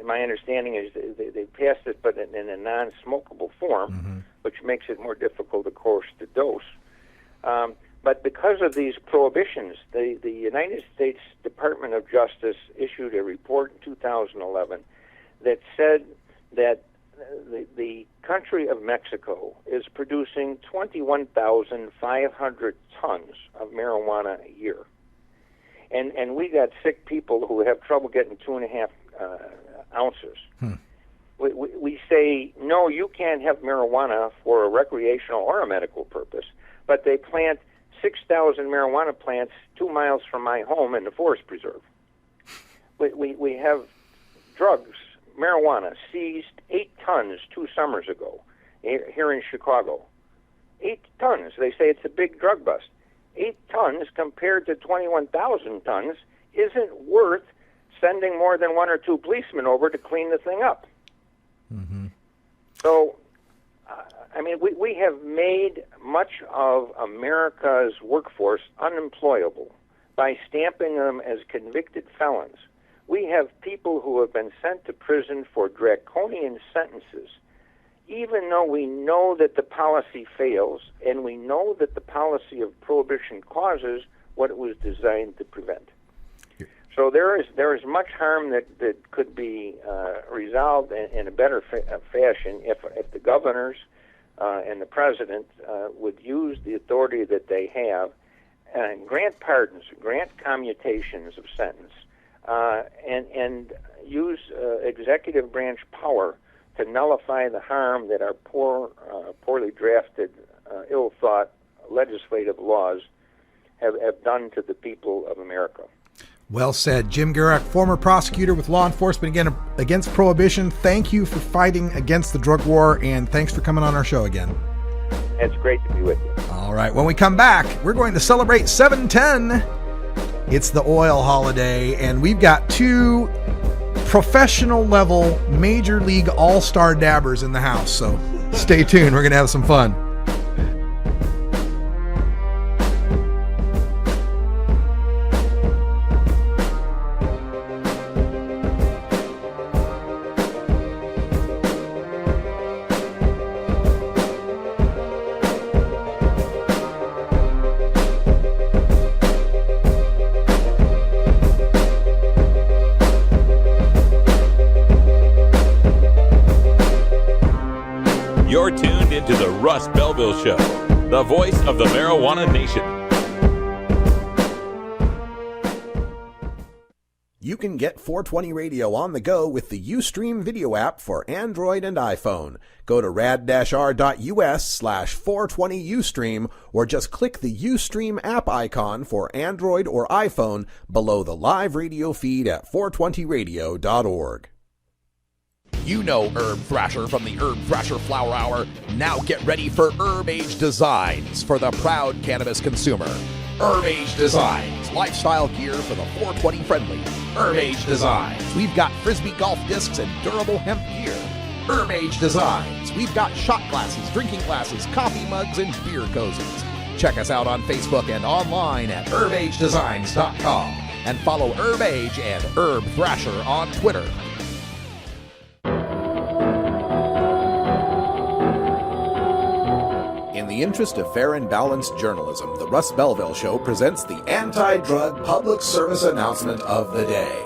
my understanding is they passed it, but in a non-smokable form, which makes it more difficult, of course, to dose. But because of these prohibitions, the United States Department of Justice issued a report in 2011 that said that the country of Mexico is producing 21,500 tons of marijuana a year. And we got sick people who have trouble getting 2.5 ounces. We say, no, you can't have marijuana for a recreational or a medical purpose, but they plant 6,000 marijuana plants 2 miles from my home in the forest preserve. We have drugs, marijuana, seized 8 tons 2 summers ago here in Chicago. 8 tons. They say it's a big drug bust. 8 tons compared to 21,000 tons isn't worth sending more than 1 or 2 policemen over to clean the thing up. So, I mean, we have made much of America's workforce unemployable by stamping them as convicted felons. We have people who have been sent to prison for draconian sentences, even though we know that the policy fails, and we know that the policy of prohibition causes what it was designed to prevent. So there is much harm that could be resolved in a better fashion if the governors and the president would use the authority that they have and grant pardons, grant commutations of sentence, and use executive branch power to nullify the harm that our poorly drafted, ill-thought legislative laws have done to the people of America. Well said. Jim Garak, former prosecutor with law enforcement against prohibition. Thank you for fighting against the drug war, and thanks for coming on our show again. It's great to be with you. All right. When we come back, we're going to celebrate 7/10. It's the oil holiday, and we've got 2 professional level major league all-star dabbers in the house. So stay tuned. We're going to have some fun. You're tuned into the Russ Belville Show, the voice of the marijuana nation. You can get 420 Radio on the go with the Ustream video app for Android and iPhone. Go to rad-r.us/420Ustream or just click the Ustream app icon for Android or iPhone below the live radio feed at 420radio.org. You know Herb Thrasher from the Herb Thrasher Flower Hour. Now get ready for Herb Age Designs for the proud cannabis consumer. Herb Age Designs, lifestyle gear for the 420 friendly. Herb Age Designs, we've got Frisbee golf discs and durable hemp gear. Herb Age Designs, we've got shot glasses, drinking glasses, coffee mugs, and beer cozies. Check us out on Facebook and online at herbagedesigns.com. And follow Herb Age and Herb Thrasher on Twitter. In the interest of fair and balanced journalism, the Russ Belville Show presents the anti-drug public service announcement of the day.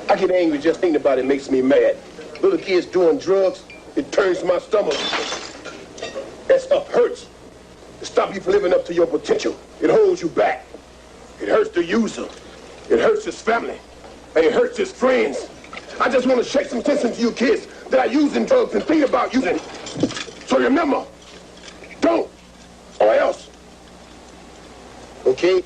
I get angry just thinking about it makes me mad. Little kids doing drugs, it turns my stomach. That stuff hurts. It stops you from living up to your potential. It holds you back. It hurts the user. It hurts his family. And it hurts his friends. I just want to shake some sense into you kids that are using drugs and think about using. So remember, don't, or else. Okay?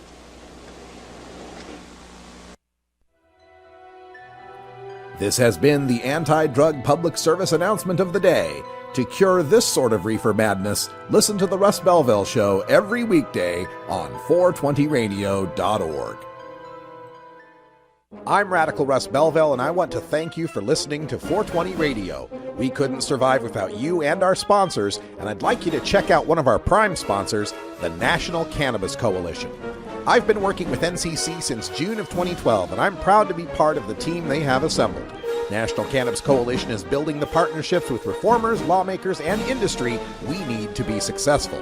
This has been the anti-drug public service announcement of the day. To cure this sort of reefer madness, listen to the Russ Belville Show every weekday on 420radio.org. I'm Radical Russ Belville, and I want to thank you for listening to 420 Radio. We couldn't survive without you and our sponsors, and I'd like you to check out one of our prime sponsors, the National Cannabis Coalition. I've been working with NCC since June of 2012, and I'm proud to be part of the team they have assembled. National Cannabis Coalition is building the partnerships with reformers, lawmakers, and industry we need to be successful.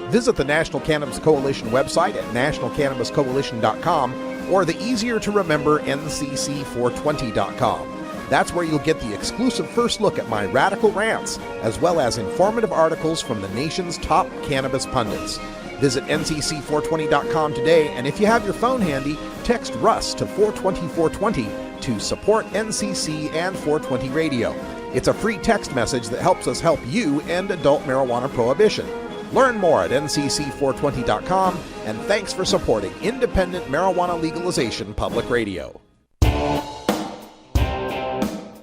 Visit the National Cannabis Coalition website at nationalcannabiscoalition.com or the easier-to-remember ncc420.com. That's where you'll get the exclusive first look at my radical rants, as well as informative articles from the nation's top cannabis pundits. Visit ncc420.com today, and if you have your phone handy, text Russ to 420-420 to support NCC and 420 Radio. It's a free text message that helps us help you end adult marijuana prohibition. Learn more at ncc420.com, and thanks for supporting independent marijuana legalization public radio.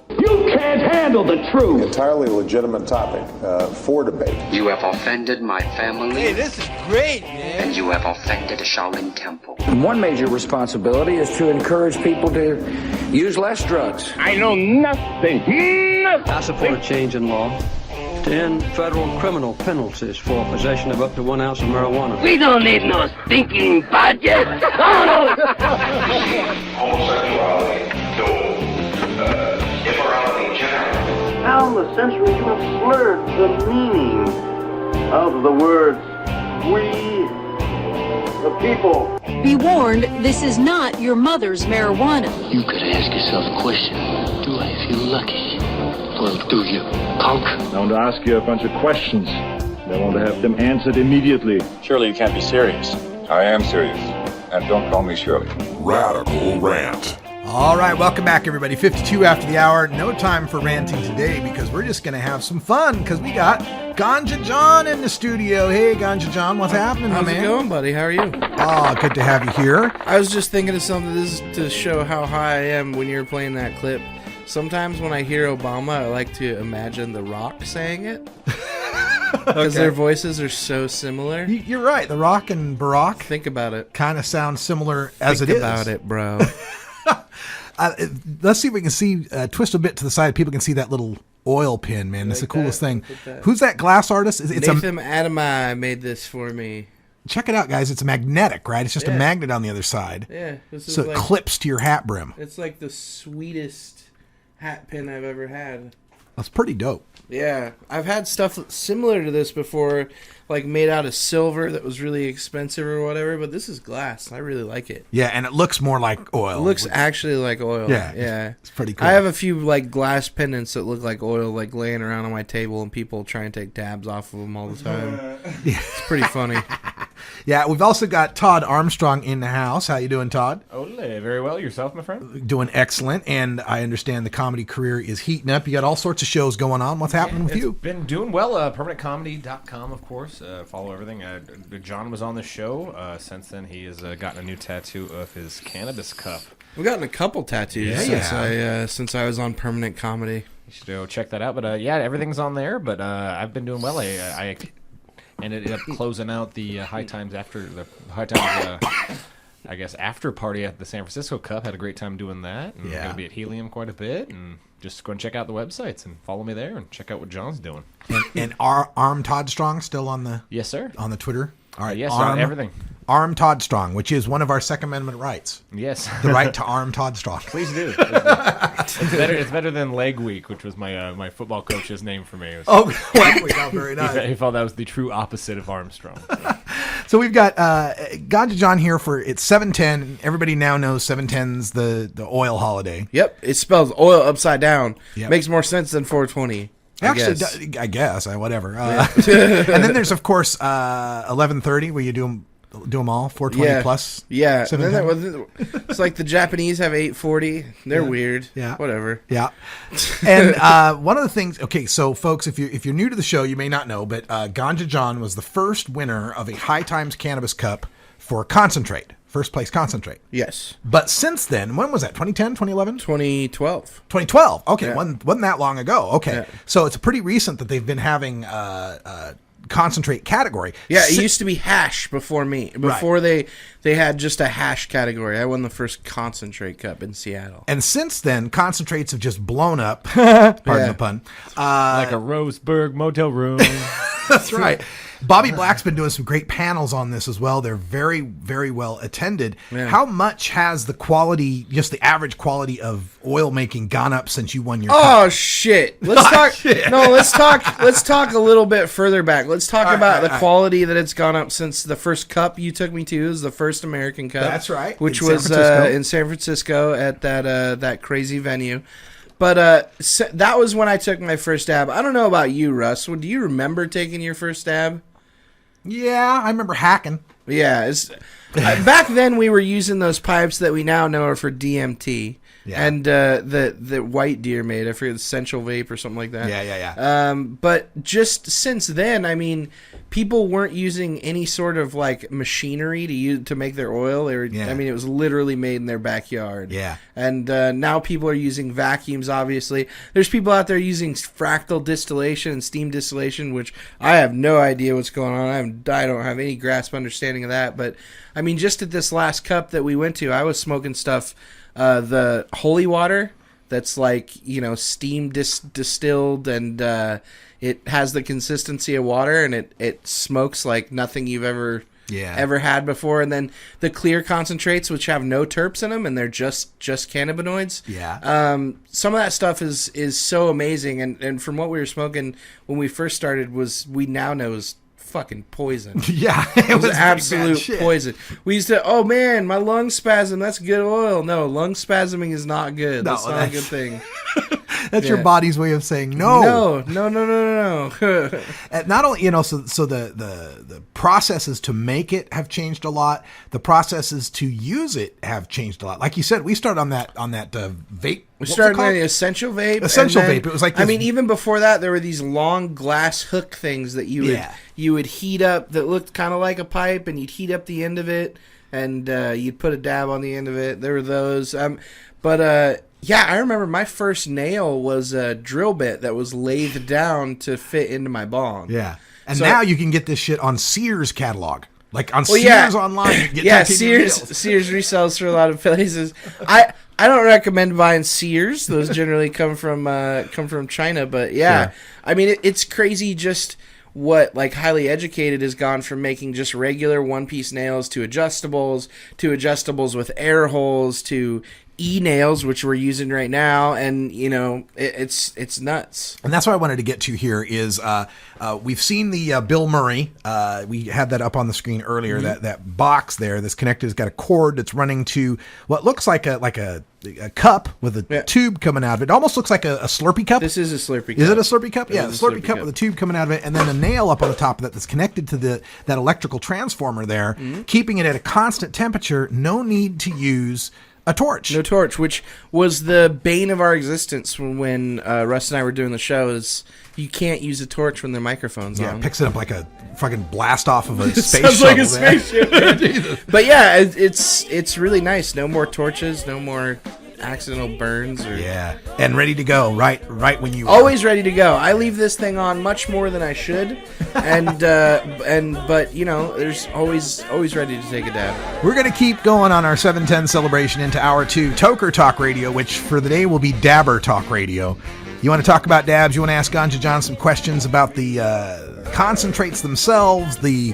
You can't handle the truth. Entirely legitimate topic for debate. You have offended my family. Hey, this is great, man. And you have offended the Shaolin Temple. One major responsibility is to encourage people to use less drugs. I know nothing. I support a change in law to end federal criminal penalties for possession of up to 1 ounce of marijuana. We don't need no stinking budget. Homosexuality, immorality in general. How in the century you have slurred the meaning of the words we, the people. Be warned, this is not your mother's marijuana. You could ask yourself a question. Do I feel lucky? Well, do you, punk? I want to ask you a bunch of questions. I want to have them answered immediately. Surely you can't be serious. I am serious. And don't call me Shirley. Radical Rant. All right, welcome back, everybody. 52 after the hour. No time for ranting today because we're just going to have some fun because we got Ganja Jon in the studio. Hey, Ganja Jon, what's happening, How's my man? How's it going, buddy? How are you? Oh, good to have you here. I was just thinking of something. This is to show how high I am when you're playing that clip. Sometimes when I hear Obama, I like to imagine The Rock saying it. Because their voices are so similar. You're right. The Rock and Barack. Think about it. Kind of sound similar as Think it is. about it, bro. Let's see if we can see, twist a bit to the side. People can see that little oil pin, man. That's the coolest thing. Who's that glass artist? It's Nathan Adamai made this for me. Check it out, guys. It's magnetic, right? It's just a magnet on the other side. Yeah. So it clips to your hat brim. It's like the sweetest hat pin I've ever had. That's pretty dope. Yeah. I've had stuff similar to this before, like made out of silver that was really expensive or whatever, but this is glass. I really like it. Yeah, and it looks more like oil. It looks actually like oil. Yeah. It's pretty cool. I have a few like glass pendants that look like oil, like laying around on my table, and people try and take tabs off of them all the time. It's pretty funny. Yeah, we've also got Todd Armstrong in the house. How you doing, Todd? Ole, very well. Yourself, my friend? Doing excellent, and I understand the comedy career is heating up. You got all sorts of shows going on. What's happening with you? Been doing well. PermanentComedy.com, of course. Follow everything. John was on the show. Since then, he has gotten a new tattoo of his cannabis cup. We've gotten a couple tattoos since I was on Permanent Comedy. You should go check that out. But yeah, everything's on there. But I've been doing well. I ended up closing out the High Times after I guess after party at the San Francisco Cup. Had a great time doing that. And gonna be at Helium quite a bit, and just go and check out the websites and follow me there and check out what John's doing. And Arm Todd Strong still on the yes sir on the Twitter. All right, yes, everything. Arm Todd Strong, which is one of our Second Amendment rights. Yes, the right to arm Todd Strong. Please do. It's better than Leg Week, which was my football coach's name for me. Leg Week, very nice. He felt that was the true opposite of Armstrong. So we've got Ganja Jon here for it's 710. Everybody now knows 710's the oil holiday. Yep, it spells oil upside down. Yep. Makes more sense than 420. Actually, I guess whatever. And then there's of course 11:30 where you do them all 420 plus. Yeah, 710. it's like the Japanese have 840. They're weird. Yeah, whatever. Yeah, and one of the things. Okay, so folks, if you're new to the show, you may not know, but Ganja Jon was the first winner of a High Times Cannabis Cup for concentrate. First place concentrate. Yes. But since then, when was that? 2010, 2011? 2012. 2012. Okay, Yeah. wasn't that long ago. Okay. Yeah. So it's pretty recent that they've been having concentrate category. Yeah, it used to be hash before me. Before they had just a hash category. I won the first concentrate cup in Seattle. And since then, concentrates have just blown up. Pardon the pun. Like a Roseburg motel room. That's right. Bobby Black's been doing some great panels on this as well. They're very, very well attended. Yeah. How much has the quality, just the average quality of oil making gone up since you won your Oh cup? shit. Let's talk shit. No, let's talk a little bit further back. Let's talk about the quality that it's gone up since the first cup you took me to is the first American Cup. That's right. Which In San was Francisco. in San Francisco at that crazy venue. But that was when I took my first dab. I don't know about you, Russ. Do you remember taking your first dab? Yeah, I remember hacking. Yeah, back then we were using those pipes that we now know are for DMT. Yeah. And the White Deer made, I forget, Essential Vape or something like that. Yeah. But just since then, I mean, people weren't using any sort of like machinery to make their oil. I mean, it was literally made in their backyard. Yeah. And now people are using vacuums, obviously. There's people out there using fractal distillation and steam distillation, which I have no idea what's going on. I don't have any grasp understanding of that. But, I mean, just at this last cup that we went to, I was smoking stuff, the holy water that's like, steam distilled and it has the consistency of water and it smokes like nothing you've ever had before. And then the clear concentrates, which have no terps in them and they're just cannabinoids. Yeah. Some of that stuff is so amazing. And from what we were smoking when we first started we now know is fucking poison. Yeah, it was bad absolute shit. poison. We used to, oh man, my lung spasm, that's good oil. No, lung spasming is not good. That's not a good thing. That's your body's way of saying no. No. And not only, so the processes to make it have changed a lot. The processes to use it have changed a lot. Like you said, we started on that vape. We started on the Essential Vape. Essential Vape. It was like this, I mean, even before that, there were these long glass hook things that you would heat up that looked kind of like a pipe, and you'd heat up the end of it, and you'd put a dab on the end of it. There were those. Yeah, I remember my first nail was a drill bit that was lathed down to fit into my bong. Yeah. And now you can get this shit on Sears catalog. Like on Sears online. You can get Sears resells for a lot of places. I don't recommend buying Sears. Those generally come from China, but yeah. Sure. I mean it's crazy just what like highly educated has gone from making just regular one-piece nails to adjustables with air holes to e-nails, which we're using right now, and it's nuts. And that's what I wanted to get to here is we've seen the Bill Murray. We had that up on the screen earlier. Mm-hmm. That box there that's connected has got a cord that's running to what looks like a cup with a tube coming out of it. It almost looks like a Slurpee cup. This is a Slurpee cup. Is it a Slurpee cup? Yeah, a Slurpee cup with a tube coming out of it, and then a nail up on the top of that that's connected to that electrical transformer there, keeping it at a constant temperature. No need to use a torch. No torch, which was the bane of our existence when Russ and I were doing the show. Is you can't use a torch when the microphone's on. Yeah, it picks it up like a fucking blast off of a space Sounds shuttle. Like a spaceship. But yeah, it's really nice. No more torches. No more accidental burns. And ready to go right when you always ready to go. I leave this thing on much more than I should, but there's always ready to take a dab. We're gonna keep going on our 710 celebration into hour 2, Toker Talk Radio, which for the day will be Dabber Talk Radio. You want to talk about dabs? You want to ask Ganja Jon some questions about the concentrates themselves, the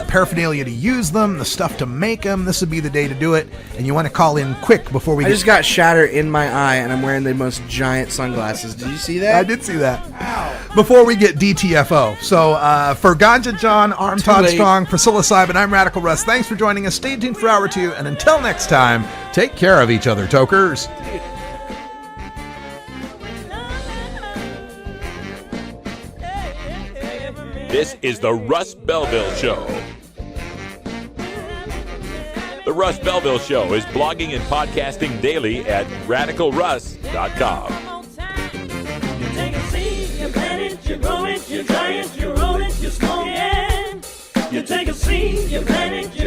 paraphernalia to use them, the stuff to make them? This would be the day to do it. And you want to call in quick before we. I just got shatter in my eye, and I'm wearing the most giant sunglasses. Did you see that? I did see that. Wow. before we get DTFO. So for Ganja Jon, I'm Todd Strong, Priscilla Simon, I'm Radical Russ. Thanks for joining us. Stay tuned for Hour 2. And until next time, take care of each other, tokers. This is the Russ Belville Show. The Russ Belville Show is blogging and podcasting daily at radicalruss.com. You take a seed, you plant it, you grow it, you dry it, you roll it, you smoke it. You take a seed, you plant it,